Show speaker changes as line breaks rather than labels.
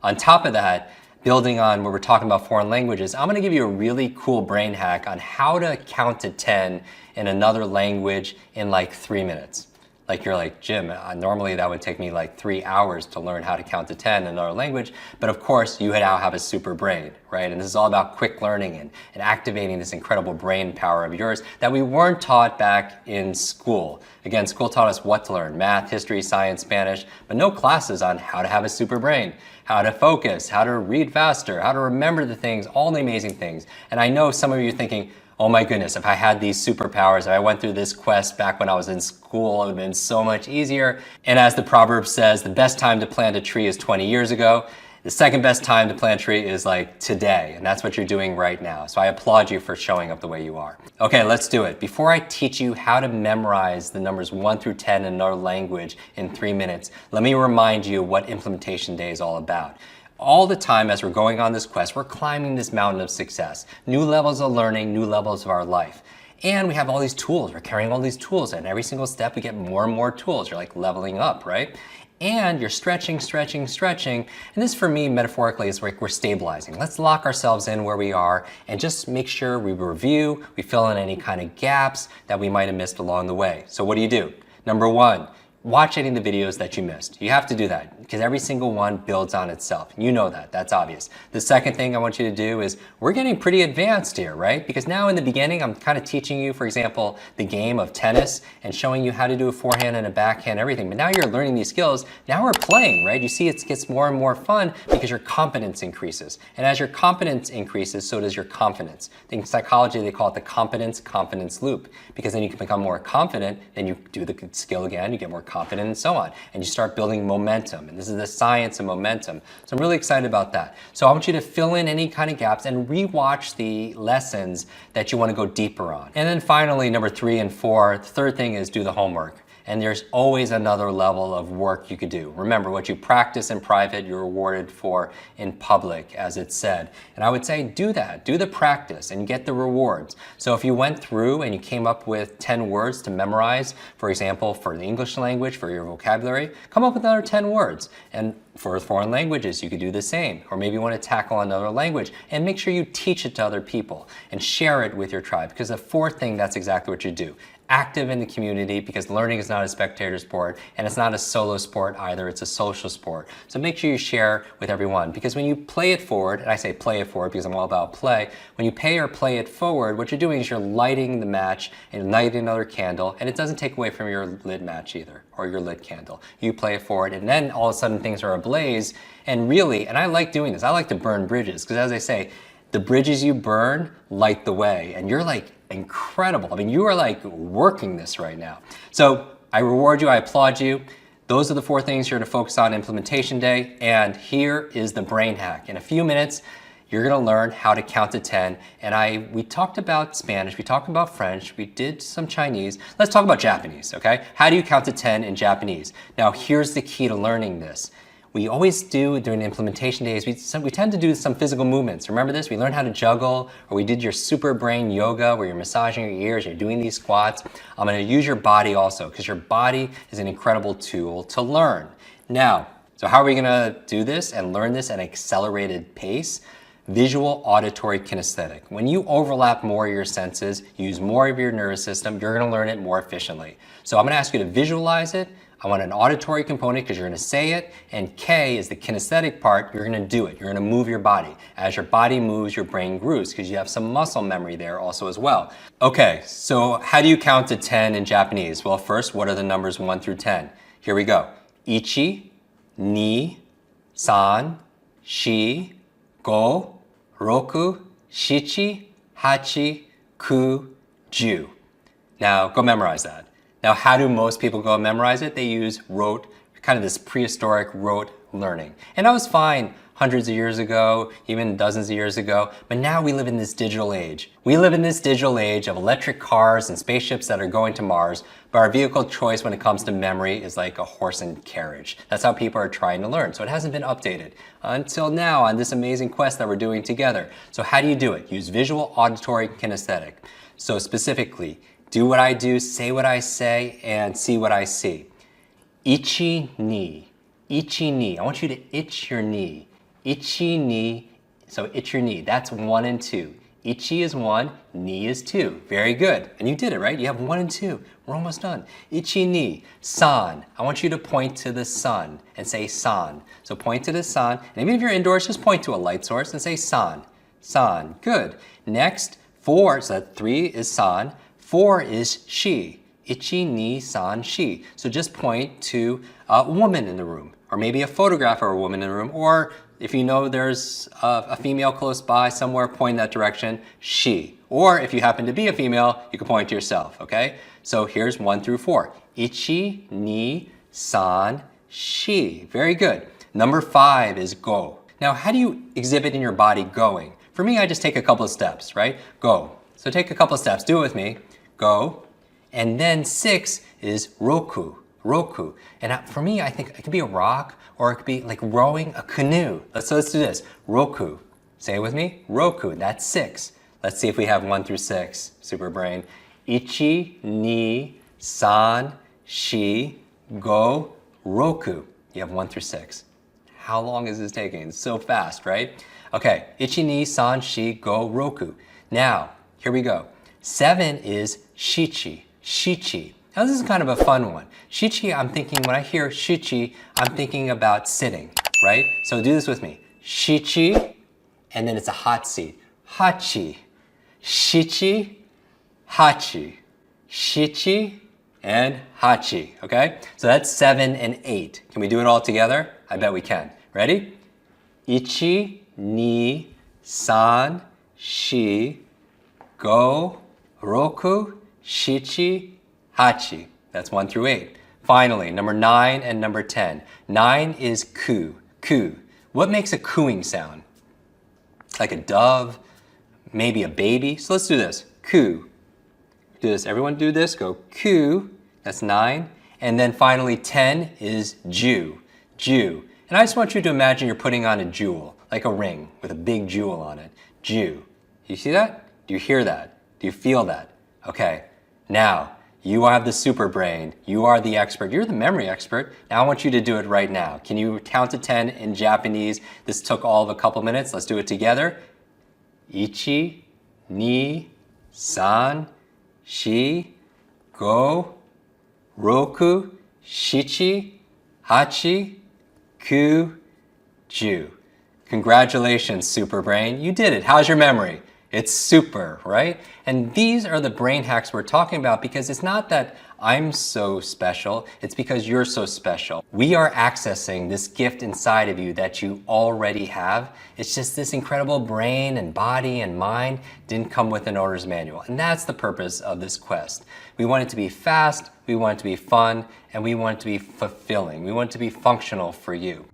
On top of that, building on what we're talking about foreign languages, I'm gonna give you a really cool brain hack on how to count to 10 in another language in like 3 minutes. Like you're like, Jim, normally that would take me like 3 hours to learn how to count to 10 in another language. But of course, you now have a super brain, right? And this is all about quick learning and activating this incredible brain power of yours that we weren't taught back in school. Again, school taught us what to learn, math, history, science, Spanish, but no classes on how to have a super brain, how to focus, how to read faster, how to remember the things, all the amazing things. And I know some of you are thinking, oh my goodness, if I had these superpowers, if I went through this quest back when I was in school, it would have been so much easier. And as the proverb says, the best time to plant a tree is 20 years ago. The second best time to plant a tree is like today, and that's what you're doing right now. So I applaud you for showing up the way you are. Okay, let's do it. Before I teach you how to memorize the numbers 1 through 10 in another language in 3 minutes, let me remind you what implementation day is all about. All the time as we're going on this quest, we're climbing this mountain of success. New levels of learning, new levels of our life. And we have all these tools. We're carrying all these tools, and every single step we get more and more tools. You're like leveling up, right? And you're stretching, stretching, stretching. And this for me, metaphorically, is like we're stabilizing. Let's lock ourselves in where we are and just make sure we review, we fill in any kind of gaps that we might have missed along the way. So what do? Number one, watch any of the videos that you missed. You have to do that because every single one builds on itself. You know that, that's obvious. The second thing I want you to do is we're getting pretty advanced here, right? Because now in the beginning, I'm kind of teaching you, for example, the game of tennis and showing you how to do a forehand and a backhand, everything. But now you're learning these skills. Now we're playing, right? You see it gets more and more fun because your competence increases. And as your competence increases, so does your confidence. In psychology, they call it the competence-confidence loop because then you can become more confident, then you do the skill again, you get more confident and so on. And you start building momentum. And this is the science of momentum. So I'm really excited about that. So I want you to fill in any kind of gaps and rewatch the lessons that you want to go deeper on. And then finally, number 3 and 4, the third thing is do the homework. And there's always another level of work you could do. Remember, what you practice in private, you're rewarded for in public, as it's said. And I would say do that, do the practice and get the rewards. So if you went through and you came up with 10 words to memorize, for example, for the English language, for your vocabulary, come up with another 10 words. And for foreign languages, you could do the same. Or maybe you want to tackle another language and make sure you teach it to other people and share it with your tribe. Because the fourth thing, that's exactly what you do. Active in the community because learning is not a spectator sport and it's not a solo sport either, it's a social sport. So make sure you share with everyone because when you play it forward, and I say play it forward because I'm all about play, when you pay or play it forward, what you're doing is you're lighting the match and lighting another candle and it doesn't take away from your lit match either or your lit candle. You play it forward and then all of a sudden things are ablaze and really, and I like doing this, I like to burn bridges because as I say, the bridges you burn light the way and you're like incredible. I mean, you are like working this right now. So I reward you, I applaud you. Those are the 4 things you're to focus on implementation day. And here is the brain hack. In a few minutes, you're gonna learn how to count to 10. And we talked about Spanish, we talked about French, we did some Chinese. Let's talk about Japanese, okay? How do you count to 10 in Japanese? Now, here's the key to learning this. We always do during implementation days, we tend to do some physical movements. Remember this? We learned how to juggle, or we did your super brain yoga where you're massaging your ears, you're doing these squats. I'm gonna use your body also because your body is an incredible tool to learn. Now, so how are we gonna do this and learn this at an accelerated pace? Visual, auditory, kinesthetic. When you overlap more of your senses, use more of your nervous system, you're gonna learn it more efficiently. So I'm gonna ask you to visualize it. I want an auditory component because you're gonna say it, and K is the kinesthetic part, you're gonna do it. You're gonna move your body. As your body moves, your brain grooves because you have some muscle memory there also as well. Okay, so how do you count to 10 in Japanese? Well, first, what are the numbers 1 through 10? Here we go. Ichi, ni, san, shi, go, roku, shichi, hachi, ku, ju. Now, go memorize that. Now, how do most people go and memorize it? They use rote, kind of this prehistoric rote learning. And that was fine hundreds of years ago, even dozens of years ago, but now we live in this digital age. We live in this digital age of electric cars and spaceships that are going to Mars, but our vehicle choice when it comes to memory is like a horse and carriage. That's how people are trying to learn. So it hasn't been updated until now on this amazing quest that we're doing together. So how do you do it? Use visual, auditory, kinesthetic. So specifically, do what I do, say what I say, and see what I see. Ichi ni, ichi ni. I want you to itch your knee. Ichi, ni. So ichi, ni. That's 1 and 2. Ichi is 1, ni is 2. Very good. And you did it, right? You have 1 and 2. We're almost done. Ichi, ni. San. I want you to point to the sun and say san. So point to the sun. And even if you're indoors, just point to a light source and say san. San. Good. Next, 4. So that 3 is san. 4 is she. Ichi, ni, san, she. So just point to a woman in the room, or maybe a photograph of a woman in the room, or if you know there's a female close by somewhere, point in that direction, she. Or if you happen to be a female, you can point to yourself, okay? So here's 1 through 4. Ichi, ni, san, she. Very good. Number 5 is go. Now, how do you exhibit in your body going? For me, I just take a couple of steps, right? Go. So take a couple of steps. Do it with me. Go. And then 6 is roku. Roku. And for me, I think it could be a rock, or it could be like rowing a canoe. So let's do this. Roku. Say it with me. Roku. That's 6. Let's see if we have 1 through 6. Super brain. Ichi, ni, san, shi, go, roku. You have 1 through 6. How long is this taking? It's so fast, right? Okay. Ichi, ni, san, shi, go, roku. Now, here we go. 7 is shichi. Shichi. Now this is kind of a fun one. Shichi, I'm thinking, when I hear shichi, I'm thinking about sitting, right? So do this with me. Shichi, and then it's a hot seat. Hachi. Shichi, hachi. Shichi, and hachi, okay? So that's 7 and 8. Can we do it all together? I bet we can. Ready? Ichi, ni, san, shi, go, roku, shichi, hachi. That's 1 through 8. Finally, number 9 and number 10. 9 is coo. Coo. What makes a cooing sound? Like a dove, maybe a baby. So let's do this. Coo. Do this. Everyone do this. Go coo. That's 9. And then finally 10 is Jew. Jew. And I just want you to imagine you're putting on a jewel, like a ring with a big jewel on it. Jew. You see that? Do you hear that? Do you feel that? Okay. Now, you have the super brain. You are the expert. You're the memory expert. Now I want you to do it right now. Can you count to 10 in Japanese? This took all of a couple minutes. Let's do it together. Ichi, ni, san, shi, go, roku, shichi, hachi, ku, ju. Congratulations, super brain. You did it. How's your memory? It's super, right? And these are the brain hacks we're talking about, because it's not that I'm so special, it's because you're so special. We are accessing this gift inside of you that you already have. It's just this incredible brain and body and mind didn't come with an owner's manual. And that's the purpose of this quest. We want it to be fast, we want it to be fun, and we want it to be fulfilling. We want it to be functional for you.